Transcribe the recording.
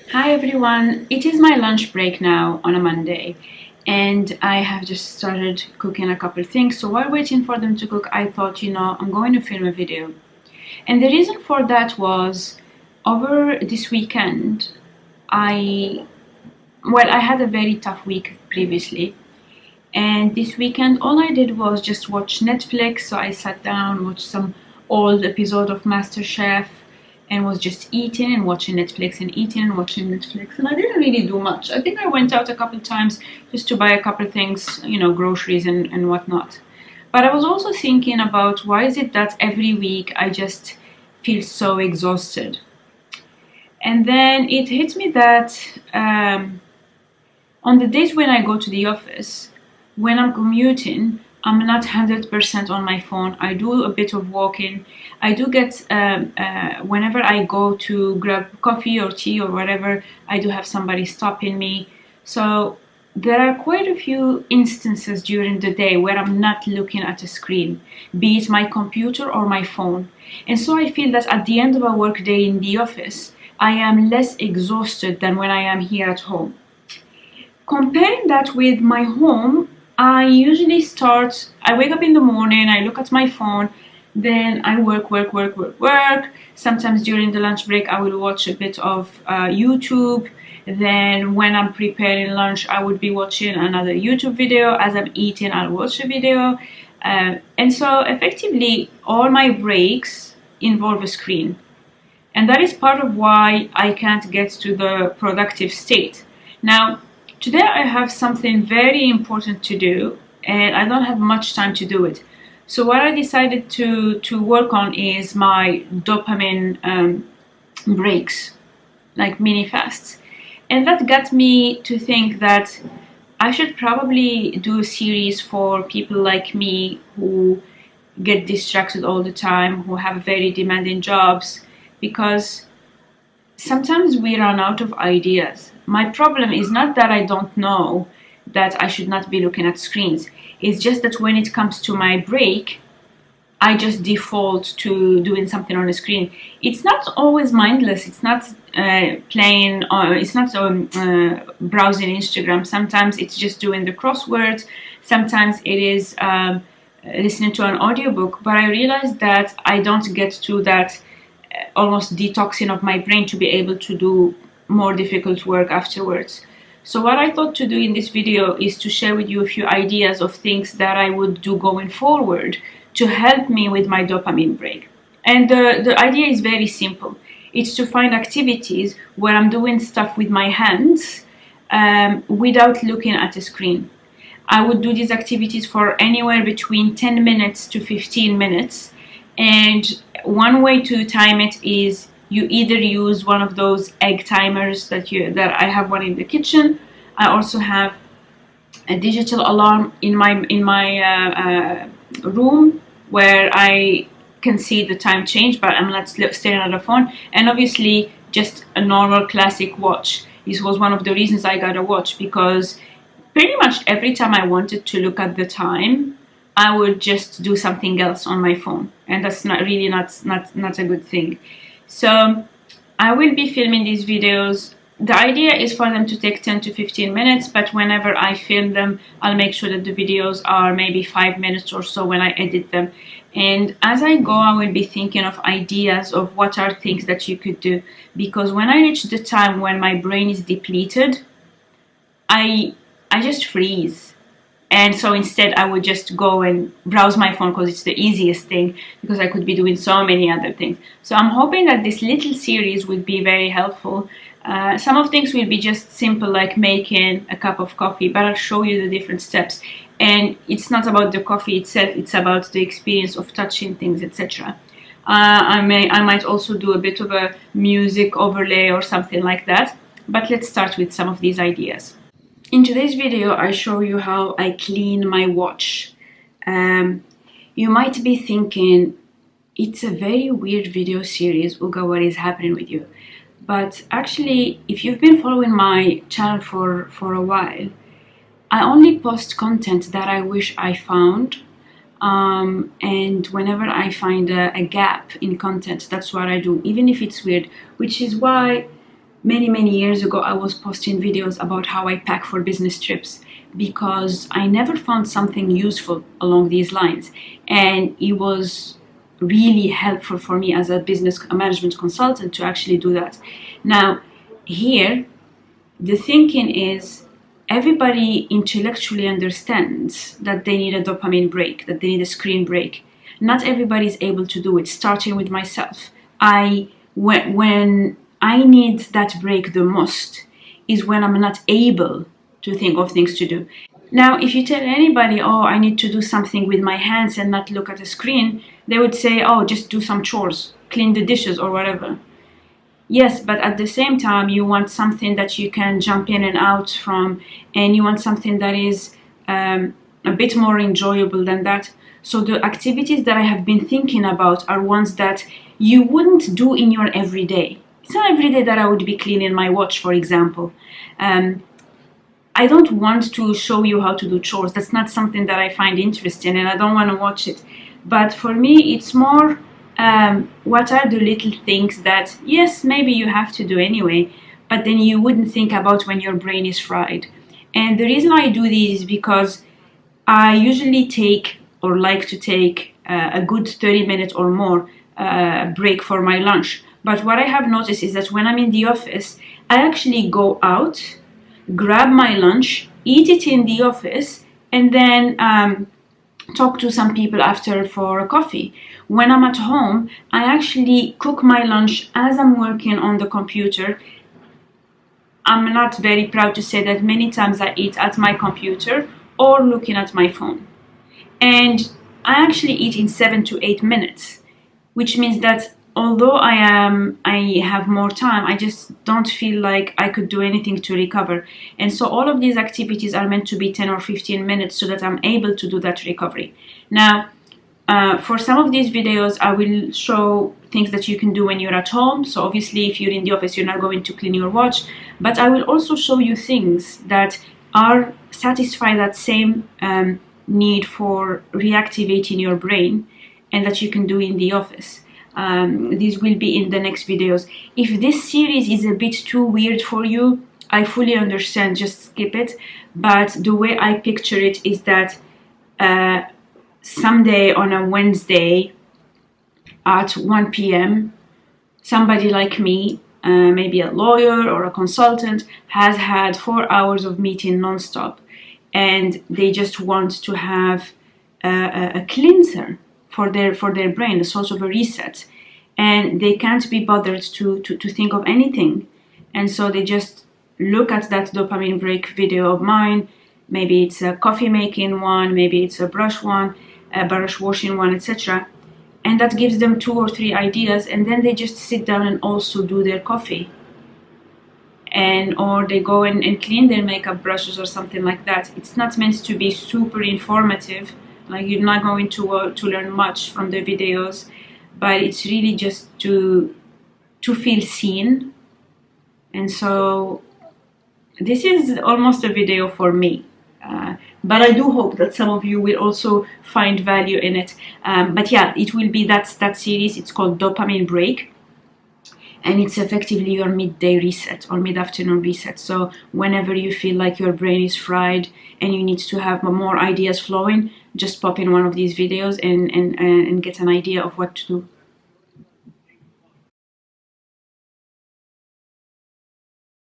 Hi everyone, it is my lunch break now on a Monday and I have just started cooking a couple things. So while waiting for them to cook, I thought, I'm going to film a video. And the reason for that was over this weekend, I had a very tough week previously. And this weekend, all I did was just watch Netflix. So I sat down, watched some old episode of MasterChef, and was just eating and watching Netflix and eating and watching Netflix. And I didn't really do much. I think I went out a couple times just to buy a couple things, groceries and whatnot. But I was also thinking about why is it that every week I just feel so exhausted. And then it hit me that on the days when I go to the office, when I'm commuting, I'm not 100% on my phone. I do a bit of walking. I do get, whenever I go to grab coffee or tea or whatever, I do have somebody stopping me. So there are quite a few instances during the day where I'm not looking at a screen, be it my computer or my phone. And so I feel that at the end of a work day in the office, I am less exhausted than when I am here at home. Comparing that with my home, I usually I wake up in the morning, I look at my phone, then I work. Sometimes during the lunch break, I will watch a bit of YouTube. Then when I'm preparing lunch, I would be watching another YouTube video. As I'm eating, I'll watch a video. And so effectively, all my breaks involve a screen. And that is part of why I can't get to the productive state. Now, today I have something very important to do and I don't have much time to do it. So what I decided to work on is my dopamine breaks, like mini fasts. And that got me to think that I should probably do a series for people like me who get distracted all the time, who have very demanding jobs, because sometimes we run out of ideas. My problem is not that I don't know that I should not be looking at screens. It's just that when it comes to my break, I just default to doing something on the screen. It's not always mindless. It's not playing, it's not browsing Instagram. Sometimes it's just doing the crosswords. Sometimes it is listening to an audiobook. But I realized that I don't get to that almost detoxing of my brain to be able to do more difficult work afterwards. So what I thought to do in this video is to share with you a few ideas of things that I would do going forward to help me with my dopamine break. And the idea is very simple. It's to find activities where I'm doing stuff with my hands without looking at a screen. I would do these activities for anywhere between 10 minutes to 15 minutes. And one way to time it is you either use one of those egg timers that I have one in the kitchen. I also have a digital alarm in my room where I can see the time change, but I'm not staring at the phone. And obviously, just a normal classic watch. This was one of the reasons I got a watch, because pretty much every time I wanted to look at the time, I would just do something else on my phone, and that's not a good thing. So I will be filming these videos. The idea is for them to take 10 to 15 minutes, but whenever I film them, I'll make sure that the videos are maybe 5 minutes or so when I edit them. And as I go, I will be thinking of ideas of what are things that you could do, because when I reach the time when my brain is depleted, I just freeze. And so instead I would just go and browse my phone because it's the easiest thing, because I could be doing so many other things. So I'm hoping that this little series will be very helpful. Some of things will be just simple, like making a cup of coffee, but I'll show you the different steps. And it's not about the coffee itself, it's about the experience of touching things, etc. I might also do a bit of a music overlay or something like that. But let's start with some of these ideas. In today's video, I show you how I clean my watch. You might be thinking, it's a very weird video series, Uga, what is happening with you? But actually, if you've been following my channel for a while, I only post content that I wish I found. And whenever I find a gap in content, that's what I do, even if it's weird, which is why many years ago, I was posting videos about how I pack for business trips because I never found something useful along these lines, and it was really helpful for me as a business management consultant to actually do that. Now, here, the thinking is everybody intellectually understands that they need a dopamine break, that they need a screen break. Not everybody is able to do it, starting with myself. When I need that break the most is when I'm not able to think of things to do. Now, if you tell anybody, oh, I need to do something with my hands and not look at a screen, they would say, oh, just do some chores, clean the dishes or whatever. Yes, but at the same time, you want something that you can jump in and out from, and you want something that is a bit more enjoyable than that. So the activities that I have been thinking about are ones that you wouldn't do in your everyday. It's not every day that I would be cleaning my watch, for example. I don't want to show you how to do chores. That's not something that I find interesting, and I don't want to watch it. But for me, it's more what are the little things that, yes, maybe you have to do anyway, but then you wouldn't think about when your brain is fried. And the reason I do this is because I usually take or like to take a good 30 minutes or more break for my lunch. But what I have noticed is that when I'm in the office, I actually go out, grab my lunch, eat it in the office, and then talk to some people after for a coffee. When I'm at home, I actually cook my lunch as I'm working on the computer. I'm not very proud to say that many times I eat at my computer or looking at my phone. And I actually eat in 7 to 8 minutes, which means that although I have more time, I just don't feel like I could do anything to recover. And so all of these activities are meant to be 10 or 15 minutes so that I'm able to do that recovery. Now, for some of these videos, I will show things that you can do when you're at home. So obviously, if you're in the office, you're not going to clean your watch. But I will also show you things that are satisfy that same need for reactivating your brain, and that you can do in the office. These will be in the next videos. If this series is a bit too weird for you, I fully understand, just skip it. But the way I picture it is that someday on a Wednesday at 1 p.m., somebody like me, maybe a lawyer or a consultant, has had 4 hours of meeting nonstop, and they just want to have a cleanser for their brain, a sort of a reset, and they can't be bothered to think of anything, and so they just look at that dopamine break video of mine. Maybe it's a coffee making one, maybe it's a brush one, a brush washing one, etc. And that gives them 2 or 3 ideas, and then they just sit down and also do their coffee, and or they go and clean their makeup brushes or something like that. It's not meant to be super informative, like you're not going to learn much from the videos, but it's really just to feel seen. And so this is almost a video for me, but I do hope that some of you will also find value in it. But yeah, it will be that series. It's called Dopamine Break, and it's effectively your midday reset or mid-afternoon reset. So whenever you feel like your brain is fried and you need to have more ideas flowing, just pop in one of these videos and get an idea of what to do.